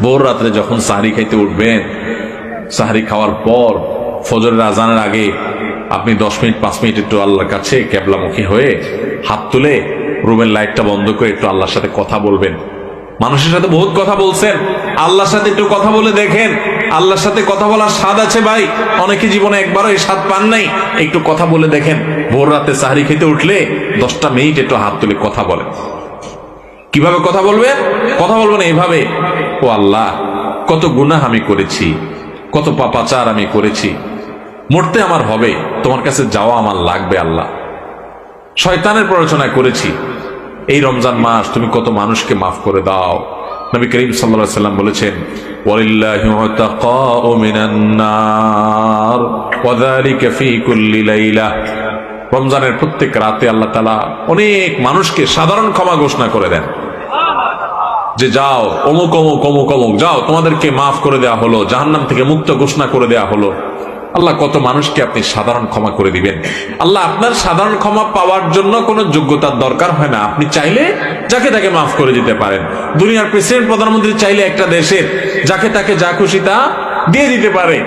ভোর রাত্রে যখন সাহরি খাইতে উঠবেন, সাহরি খাওয়ার পর ফজরের আজানের আগে আপনি 10 মিনিট 5 মিনিট একটু আল্লাহর কাছে কেবলামুখী হয়ে হাত তুলে রুমের লাইটটা বন্ধ করে একটু আল্লাহর সাথে কথা বলবেন। মানুষের সাথে বহুত কথা বলছেন, আল্লাহর সাথে একটু কথা বলে দেখেন। আল্লাহর সাথে কথা বলার স্বাদ আছে ভাই, অনেকে জীবনে একবারও এই স্বাদ পান নাই। একটু কথা বলে দেখেন। ভোর রাতে সাহরি খেতে উঠলে 10টা মিনিট একটু হাত তুলে কথা বলেন। কিভাবে কথা বলবেন? কথা বলবেন এইভাবে, ও আল্লাহ, কত গুনাহ আমি করেছি, কত পাপাচার আমি করেছি, মরতে আমার হবে, তোমার কাছে যাওয়া আমার লাগবে আল্লাহ। শয়তানের প্ররোচনা করেছি, এই রমজান মাস তুমি কত মানুষকে মাফ করে দাও। নবী করিম সাল্লাল্লাহু আলাইহি ওয়াসাল্লাম বলেছেন, ওয়ালিল্লাহি উতাকাউ মিনান নার ওয়া যালিকা ফি কুল্লি লাইলা। রমজানের প্রত্যেক রাতে আল্লাহ তাআলা অনেক মানুষকে সাধারণ ক্ষমা ঘোষণা করে দেন, যে যাও অমুক অমুক অমুক অমুক, যাও তোমাদেরকে মাফ করে দেওয়া হলো, জাহান্নাম থেকে মুক্ত ঘোষণা করে দেওয়া হলো। আল্লাহ কত মানুষকে আপনি সাধারণ ক্ষমা করে দিবেন। আল্লাহ আপনার সাধারণ ক্ষমা পাওয়ার জন্য কোনো যোগ্যতার দরকার হয় না, আপনি চাইলে যাকে তাকে মাফ করে দিতে পারেন। দুনিয়ার প্রেসিডেন্ট প্রধানমন্ত্রী চাইলে একটা দেশের যাকে তাকে যা খুশি তা দিয়ে দিতে পারে।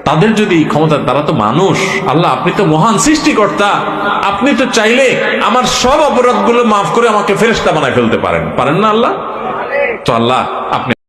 তাদের যদি ক্ষমতা, তারা তো মানুষ। আল্লাহ আপনি তো মহান সৃষ্টিকর্তা, আপনি তো চাইলে আমার সব অপরাধগুলো মাফ করে আমাকে ফেরেশতা বানায় ফেলতে পারেন, পারেন না আল্লাহ? তো আল্লাহ আপনি